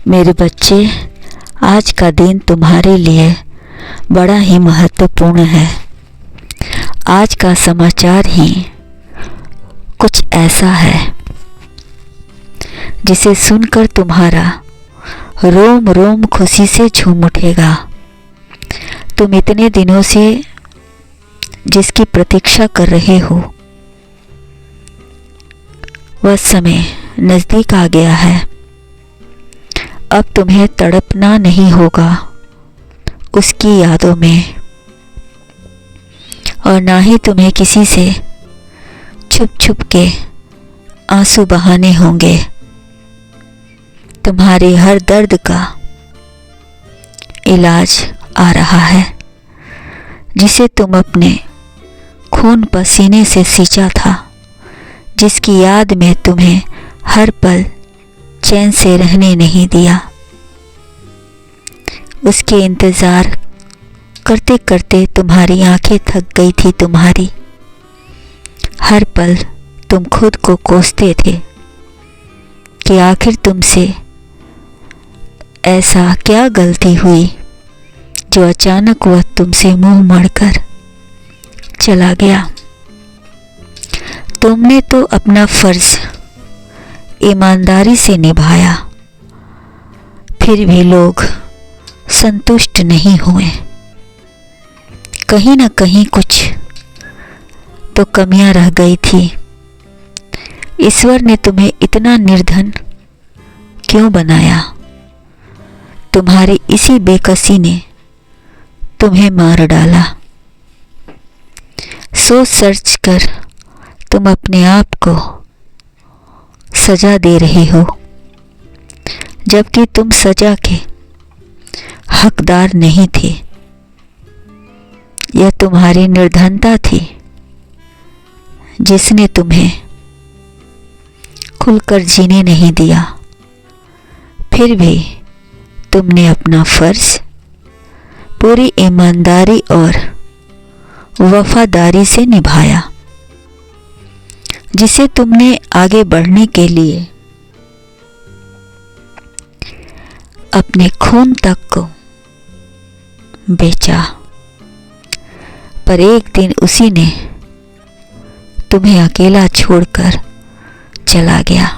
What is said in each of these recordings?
मेरे बच्चे, आज का दिन तुम्हारे लिए बड़ा ही महत्वपूर्ण है। आज का समाचार ही कुछ ऐसा है जिसे सुनकर तुम्हारा रोम रोम खुशी से झूम उठेगा। तुम इतने दिनों से जिसकी प्रतीक्षा कर रहे हो, वह समय नज़दीक आ गया है। अब तुम्हें तड़पना नहीं होगा उसकी यादों में, और ना ही तुम्हें किसी से छुप छुप के आंसू बहाने होंगे। तुम्हारे हर दर्द का इलाज आ रहा है, जिसे तुम अपने खून पसीने से सींचा था, जिसकी याद में तुम्हें हर पल चैन से रहने नहीं दिया। उसके इंतज़ार करते करते तुम्हारी आंखें थक गई थी। तुम्हारी हर पल तुम खुद को कोसते थे कि आखिर तुमसे ऐसा क्या गलती हुई जो अचानक वह तुमसे मुंह मोड़कर चला गया। तुमने तो अपना फर्ज ईमानदारी से निभाया, फिर भी लोग संतुष्ट नहीं हुए। कहीं ना कहीं कुछ तो कमियां रह गई थी। ईश्वर ने तुम्हें इतना निर्धन क्यों बनाया? तुम्हारी इसी बेकसी ने तुम्हें मार डाला। सोच सर्च कर तुम अपने आप को सजा दे रहे हो, जबकि तुम सजा के हकदार नहीं थे। यह तुम्हारी निर्धनता थी जिसने तुम्हें खुलकर जीने नहीं दिया। फिर भी तुमने अपना फर्ज पूरी ईमानदारी और वफादारी से निभाया, जिसे तुमने आगे बढ़ने के लिए अपने खून तक को बेचा। पर एक दिन उसी ने तुम्हें अकेला छोड़कर चला गया,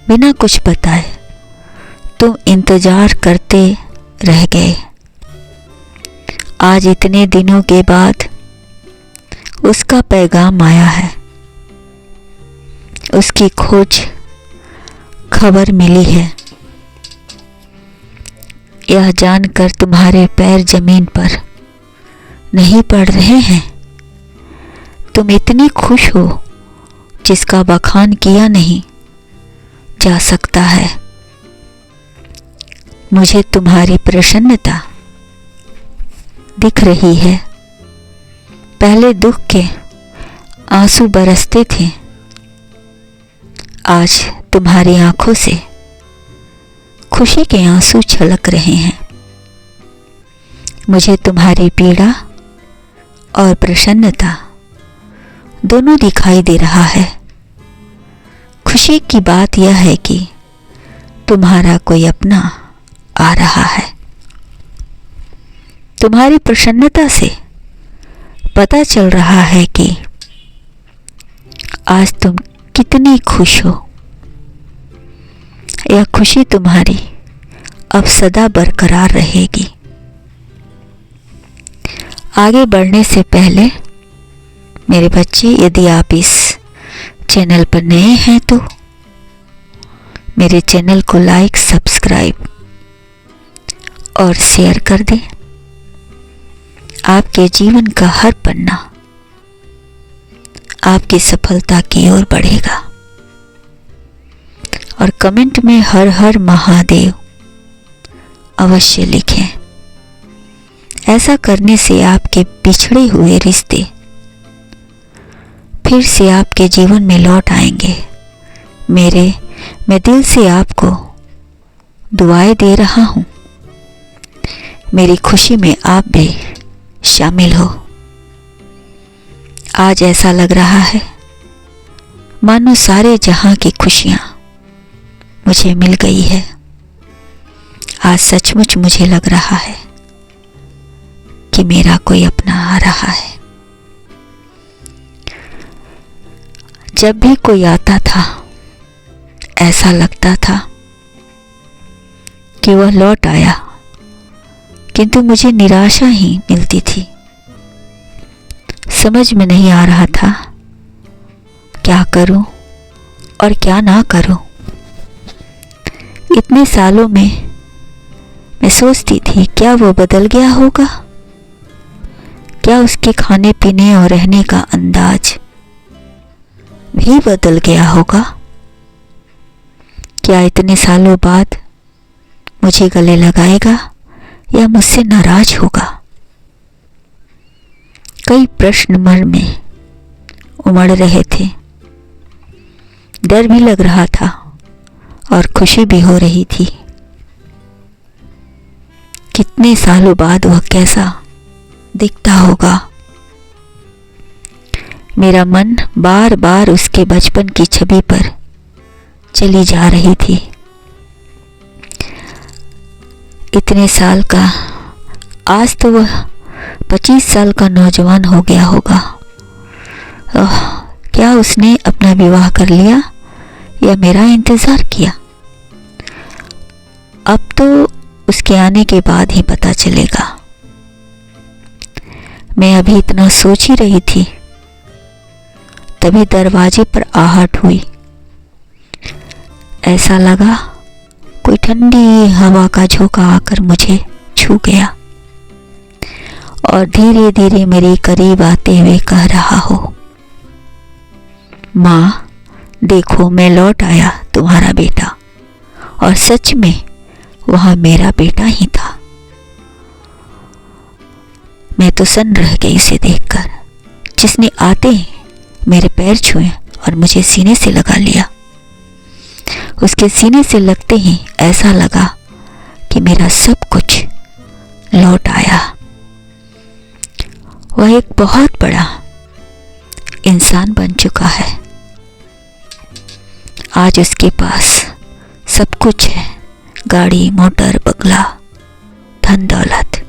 बिना कुछ बताए। तुम इंतजार करते रह गए। आज इतने दिनों के बाद उसका पैगाम आया है। उसकी खोज खबर मिली है। यह जानकर तुम्हारे पैर जमीन पर नहीं पड़ रहे हैं। तुम इतनी खुश हो जिसका बखान किया नहीं जा सकता है। मुझे तुम्हारी प्रसन्नता दिख रही है। पहले दुख के आंसू बरसते थे, आज तुम्हारी आंखों से खुशी के आंसू छलक रहे हैं। मुझे तुम्हारी पीड़ा और प्रसन्नता दोनों दिखाई दे रहा है। खुशी की बात यह है कि तुम्हारा कोई अपना आ रहा है। तुम्हारी प्रसन्नता से पता चल रहा है कि आज तुम कितनी खुश हो। यह खुशी तुम्हारी अब सदा बरकरार रहेगी। आगे बढ़ने से पहले मेरे बच्चे, यदि आप इस चैनल पर नए हैं तो मेरे चैनल को लाइक, सब्सक्राइब और शेयर कर दें। आपके जीवन का हर पन्ना आपकी सफलता की ओर बढ़ेगा। और कमेंट में हर हर महादेव अवश्य लिखें। ऐसा करने से आपके बिछड़े हुए रिश्ते फिर से आपके जीवन में लौट आएंगे। मैं दिल से आपको दुआएं दे रहा हूं। मेरी खुशी में आप भी शामिल हो। आज ऐसा लग रहा है मानो सारे जहां की खुशियां मुझे मिल गई है। आज सचमुच मुझे लग रहा है कि मेरा कोई अपना आ रहा है। जब भी कोई आता था ऐसा लगता था कि वह लौट आया, किंतु मुझे निराशा ही मिलती थी। समझ में नहीं आ रहा था क्या करूं और क्या ना करूं। इतने सालों में मैं सोचती थी क्या वो बदल गया होगा, क्या उसके खाने पीने और रहने का अंदाज भी बदल गया होगा, क्या इतने सालों बाद मुझे गले लगाएगा या मुझसे नाराज होगा। कई प्रश्न मन में उमड़ रहे थे, डर भी लग रहा था और खुशी भी हो रही थी। कितने सालों बाद वह कैसा दिखता होगा। मेरा मन बार बार उसके बचपन की छवि पर चली जा रही थी। इतने साल का, आज तो वह 25 साल का नौजवान हो गया होगा। क्या उसने अपना विवाह कर लिया या मेरा इंतजार किया। अब तो उसके आने के बाद ही पता चलेगा। मैं अभी इतना सोच ही रही थी, तभी दरवाजे पर आहट हुई। ऐसा लगा कोई ठंडी हवा का झोंका आकर मुझे छू गया और धीरे धीरे मेरे करीब आते हुए कह रहा हो, माँ देखो मैं लौट आया तुम्हारा बेटा। और सच में वह मेरा बेटा ही था। मैं तो सन्न रह गई इसे देखकर, जिसने आते ही मेरे पैर छुए और मुझे सीने से लगा लिया। उसके सीने से लगते ही ऐसा लगा कि मेरा सब कुछ लौट आया। वह एक बहुत बड़ा इंसान बन चुका है। आज उसके पास सब कुछ है, गाड़ी, मोटर, बंगला, धन दौलत।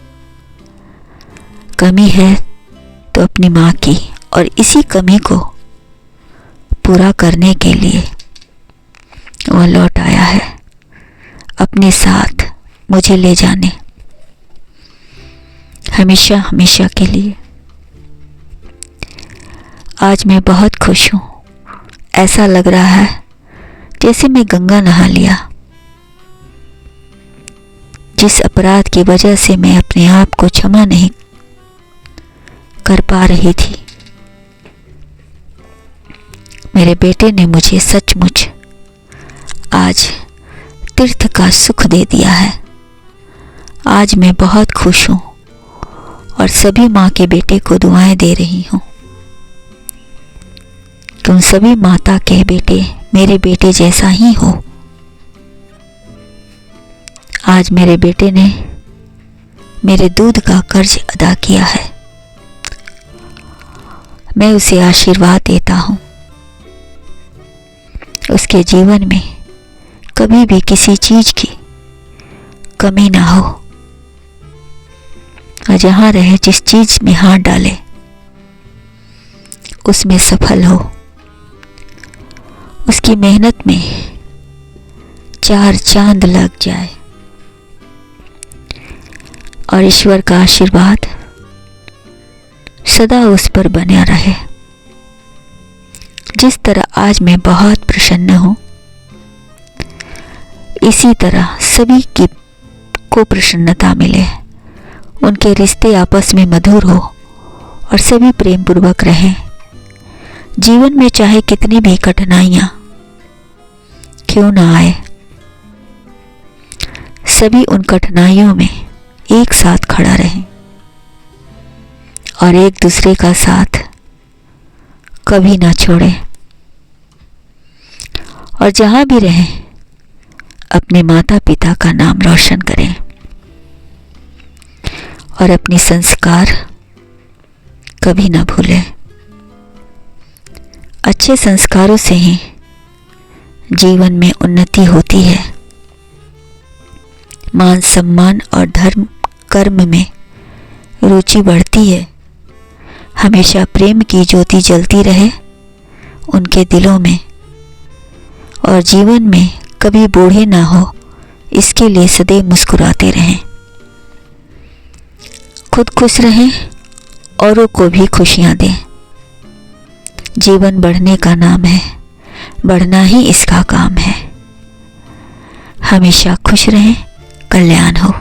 कमी है तो अपनी माँ की, और इसी कमी को पूरा करने के लिए वह लौट आया है अपने साथ मुझे ले जाने, हमेशा हमेशा के लिए। आज मैं बहुत खुश हूँ। ऐसा लग रहा है जैसे मैं गंगा नहा लिया। जिस अपराध की वजह से मैं अपने आप को क्षमा नहीं कर पा रही थी, मेरे बेटे ने मुझे सचमुच आज तीर्थ का सुख दे दिया है। आज मैं बहुत खुश हूँ और सभी माँ के बेटे को दुआएं दे रही हूँ। तुम सभी माता के बेटे मेरे बेटे जैसा ही हो। आज मेरे बेटे ने मेरे दूध का कर्ज अदा किया है। मैं उसे आशीर्वाद देता हूँ, उसके जीवन में कभी भी किसी चीज की कमी ना हो, और जहाँ रहे जिस चीज में हाथ डाले उसमें सफल हो। उसकी मेहनत में 4 चांद लग जाए और ईश्वर का आशीर्वाद सदा उस पर बना रहे। जिस तरह आज मैं बहुत प्रसन्न हूँ, इसी तरह सभी को प्रसन्नता मिले, उनके रिश्ते आपस में मधुर हो और सभी प्रेम पूर्वक रहें। जीवन में चाहे कितनी भी कठिनाइयां क्यों ना आए, सभी उन कठिनाइयों में एक साथ खड़ा रहे और एक दूसरे का साथ कभी ना छोड़े। और जहां भी रहें अपने माता पिता का नाम रोशन करें और अपनी संस्कार कभी ना भूलें। अच्छे संस्कारों से ही जीवन में उन्नति होती है। मान सम्मान और धर्म कर्म में रुचि बढ़ती है। हमेशा प्रेम की ज्योति जलती रहे उनके दिलों में, और जीवन में कभी बूढ़े ना हो इसके लिए सदैव मुस्कुराते रहें। खुद खुश रहें, औरों को भी खुशियां दें। जीवन बढ़ने का नाम है, बढ़ना ही इसका काम है। हमेशा खुश रहें, कल्याण हो।